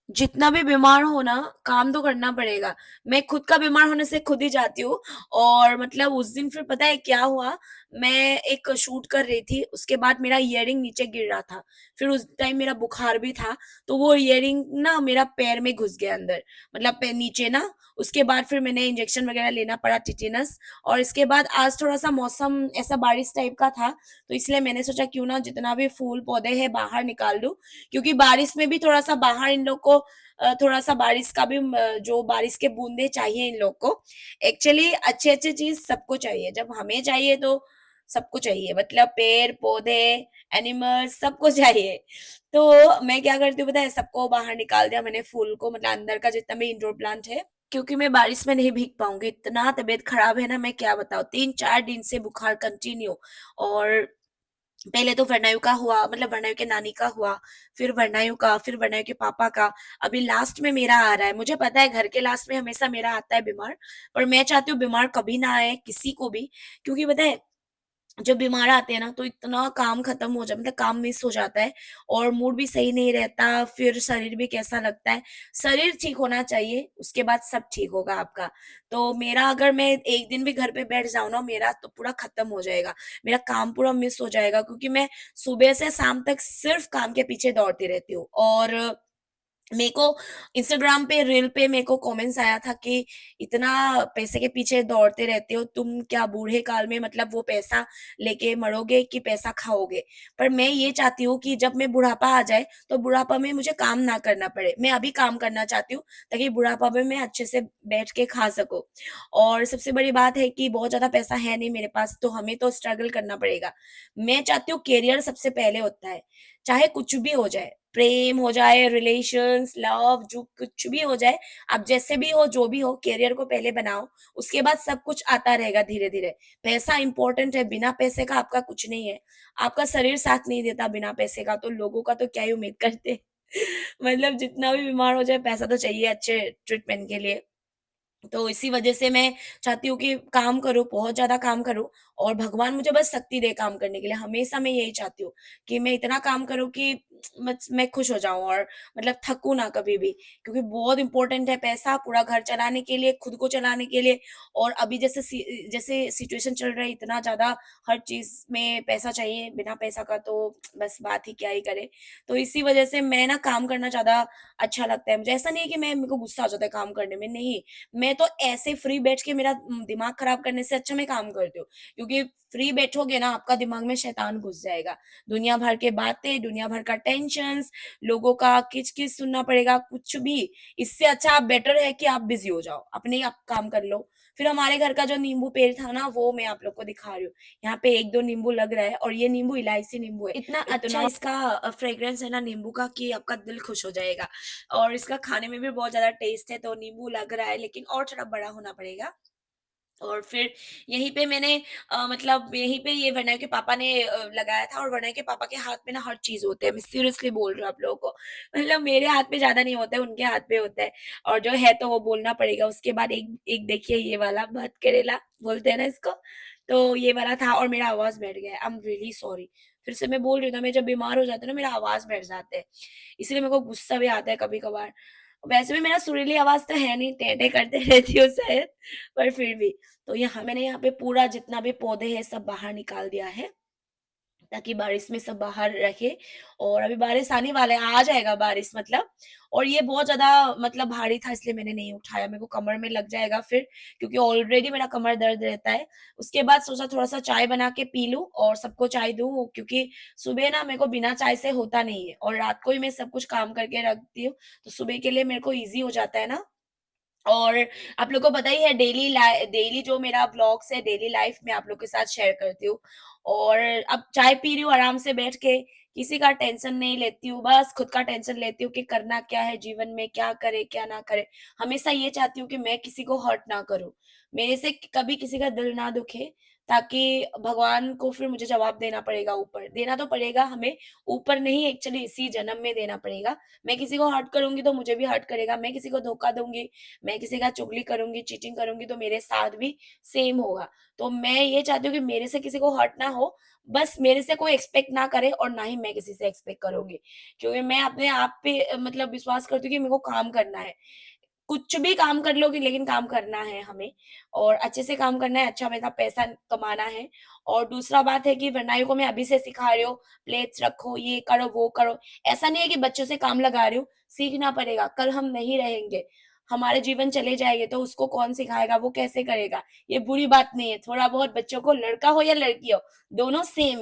जितना भी बीमार हो ना, काम तो करना पड़ेगा। मैं खुद का बीमार होने से खुद ही जाती हूँ। और मतलब उस दिन फिर पता है क्या हुआ, मैं एक शूट कर रही थी, उसके बाद मेरा इयररिंग नीचे गिर रहा था। फिर उस टाइम मेरा बुखार भी था, तो वो इयररिंग ना मेरा पैर में घुस गया अंदर, मतलब पैर नीचे ना। उसके बाद फिर मैंने इंजेक्शन वगैरह लेना पड़ा टिटेनस। और इसके बाद आज थोड़ा-सा मौसम ऐसा बारिश टाइप का था, तो इसलिए मैंने सोचा क्यों ना जितना भी फूल-पौधे हैं बाहर निकाल दूँ, क्योंकि बारिश में भी थोड़ा-सा बाहर इन लोग को थोड़ा-सा बारिश का भी जो बारिश के बूंदे चाहिए इन लोग को। एक्चुअली अच्छे-अच्छे चीज़ सबको चाहिए, जब हमें चाहिए तो सबको चाहिए, मतलब पेड़-पौधे, एनिमल्स सबको चाहिए। तो मैं क्या करती हूँ पता है, सबको बाहर निकाल दिया मैंने, फूल को, मतलब अंदर का जितना भी इंडोर प्लांट है, क्योंकि मैं बारिश में नहीं भीग पाऊँगी। इतना तबीयत खराब है ना, मैं क्या बताऊँ, 3-4 दिन से बुखार कंटिन्यू। और पहले तो वरनायु का हुआ, मतलब वरनायु के नानी का हुआ, फिर वरनायु का, फिर वरनायु के पापा का, अभी लास्ट में मेरा आ रहा है। मुझे पता है घर के लास्ट में हमेशा मेरा आता है बीमार, पर मैं चाहती हूँ बीमार कभी ना आए किसी को भी, क्योंकि पता है जब बीमार आते हैं ना तो इतना काम खत्म हो मतलब काम मिस हो जाता है, और मूड भी सही नहीं रहता, फिर शरीर भी कैसा लगता है। शरीर ठीक होना चाहिए, उसके बाद सब ठीक होगा आपका। तो मेरा अगर मैं एक दिन भी घर पे बैठ जाऊँ ना, मेरा तो पूरा खत्म हो जाएगा। मेरा काम पूरा मिस हो जाएगा, क्योंकि मैं सुबह से शाम तक सिर्फ काम के पीछे दौड़ती रहती हूँ। और मेरे को इंस्टाग्राम पे रील पे मेरे को कमेंट्स आया था कि इतना पैसे के पीछे दौड़ते रहते हो तुम, क्या बूढ़े काल में मतलब वो पैसा लेके मरोगे कि पैसा खाओगे? पर मैं ये चाहती हूँ कि जब मैं बुढ़ापा आ जाए तो बुढ़ापा में मुझे काम ना करना पड़े। मैं अभी काम करना चाहती हूँ ताकि बुढ़ापा में मैं अच्छे से बैठ के खा सकूँ। और सबसे बड़ी बात है कि बहुत ज़्यादा पैसा है नहीं मेरे पास, तो हमें तो स्ट्रगल करना पड़ेगा। मैं चाहती हूँ करियर सबसे पहले होता है, चाहे कुछ भी हो जाए। प्रेम हो जाए, रिलेशंस, लव, जो कुछ भी हो जाए, आप जैसे भी हो, जो भी हो, करियर को पहले बनाओ, उसके बाद सब कुछ आता रहेगा धीरे-धीरे। पैसा इम्पोर्टेंट है, बिना पैसे का आपका कुछ नहीं है। आपका शरीर साथ नहीं देता बिना पैसे का, तो लोगों का तो क्या ही उम्मीद करते। मतलब जितना भी बीमार हो जाए, पैसा तो चाहिए अच्छे ट्रीटमेंट के लिए। तो इसी वजह से मैं चाहती हूँ कि काम करूँ, बहुत ज़्यादा काम करूँ, और भगवान मुझे बस शक्ति दे काम करने के लिए। हमेशा मैं यही चाहती हूँ कि मैं इतना काम करूँ कि मैं खुश हो जाऊँ, और मतलब थकूँ ना कभी भी। क्योंकि बहुत इम्पोर्टेंट है पैसा, पूरा घर चलाने के लिए, खुद को चलाने के लिए। और अभी जैसे सिचुएशन चल रहा है, इतना ज़्यादा हर चीज़ में पैसा चाहिए, बिना पैसा का तो बस बात ही क्या ही करें। तो इसी वजह से मैं ना काम करना ज़्यादा अच्छा लगता है मुझे। ऐसा नहीं है कि मेरे को गुस्सा आ जाता है काम करने में, नहीं। मैं तो ऐसे फ्री बैठ के मेरा दिमाग खराब करने से अच्छा मैं काम करती हूँ। क्योंकि फ्री बैठोगे ना, आपका दिमाग में शैतान घुस जाएगा। दुनिया भर के बातें, दुनिया भर का टेंशन्स, लोगों का किच-किच सुनना पड़ेगा, कुछ भी। इससे अच्छा आप बेटर है कि आप बिज़ी हो जाओ, अपने ही आप काम कर लो। फिर हमारे घर का जो नींबू पेड़ था ना, वो मैं आप लोग को दिखा रही हूँ। यहाँ पे 1-2 नींबू लग रहा है, और ये नींबू इलायची नींबू है। इतना अच्छा इसका फ्रेग्रेंस है ना नींबू का, कि आपका दिल खुश हो जाएगा। और इसका खाने में भी बहुत ज़्यादा टेस्ट है, तो नींबू लग रहा है, लेकिन और थोड़ा बड़ा होना पड़ेगा। और फिर यहीं पे मैंने मतलब यहीं पे ये वरना के पापा ने लगाया था, और वरना के पापा के हाथ में ना हर चीज़ होता है। मैं सीरियसली बोल रही हूँ आप लोगों को। मतलब मेरे हाथ में ज़्यादा नहीं होता है, उनके हाथ में होता है, और जो है तो वो बोलना पड़ेगा। उसके बाद एक एक देखिए ये वाला भात करेला बोलते हैं ना इसको, तो ये वाला था, और मेरा आवाज़ बैठ गया है। I am really sorry. फिर से मैं बोल रही हूँ ना, मैं जब बीमार हो जाती हूँ ना, मेरा आवाज़ बैठ जाता है। इसलिए मेरे को गुस्सा भी आता है कभी-कभार। वैसे भी मेरा सुरीली आवाज़ तो है नहीं, टें-टें करते रहती हूँ शायद, पर फिर भी। तो यहाँ पे पूरा जितना भी पौधे हैं सब बाहर निकाल दिया है, ताकि बारिश में सब बाहर रखे। और अभी बारिश आने वाला है, आ जाएगा बारिश मतलब। और ये बहुत ज़्यादा मतलब भारी था, इसलिए मैंने नहीं उठाया, मेरे को कमर में लग जाएगा फिर, क्योंकि ऑलरेडी मेरा कमर दर्द रहता है। उसके बाद सोचा थोड़ा-सा चाय बना के पी लूँ और सबको चाय दूँ, क्योंकि सुबह ना मेरे को बिना चाय से होता नहीं है, और रात को ही मैं सब कुछ काम करके रखती हूँ, तो सुबह के लिए मेरे को ईज़ी हो जाता है ना। और आप लोग को पता ही है, डेली जो मेरा व्लॉग्स है, डेली लाइफ में आप लोग के साथ शेयर करती हूँ। और अब चाय पी रही हूँ आराम से बैठ के, किसी का टेंशन नहीं लेती हूँ, बस खुद का टेंशन लेती हूँ कि करना क्या है जीवन में, क्या करे, क्या ना करे। हमेशा ये चाहती हूँ कि मैं किसी को हर्ट ना करूँ, मेरे से कभी किसी का दिल ना दुखे, ताकि भगवान को फिर मुझे जवाब देना पड़ेगा ऊपर। देना तो पड़ेगा हमें, ऊपर नहीं, एक्चुअली इसी जन्म में देना पड़ेगा। मैं किसी को हर्ट करूँगी तो मुझे भी हर्ट करेगा, मैं किसी को धोखा दूँगी, मैं किसी का चुगली करूँगी, चीटिंग करूँगी, तो मेरे साथ भी सेम होगा। तो मैं ये चाहती हूँ कि मेरे से किसी को हर्ट ना हो, बस मेरे से कोई एक्सपेक्ट ना करे और ना ही मैं किसी से एक्सपेक्ट करूँगी। क्योंकि मैं अपने आप पे मतलब विश्वास करती हूँ कि मेरे को काम करना है। कुछ भी काम कर लो कि लेकिन काम करना है हमें और अच्छे से काम करना है, अच्छा पैसा पैसा कमाना है। और दूसरा बात है कि वरनाई को मैं अभी से सिखा रही हूँ, प्लेट्स रखो, ये करो, वो करो। ऐसा नहीं है कि बच्चों से काम लगा रही हूँ, सीखना पड़ेगा, कल हम नहीं रहेंगे, हमारे जीवन चले जाएँगे तो उसको कौन सिखाएगा, वो कैसे करेगा? ये बुरी बात नहीं है, थोड़ा बहुत बच्चों को लड़का हो या लड़की हो, दोनों सेम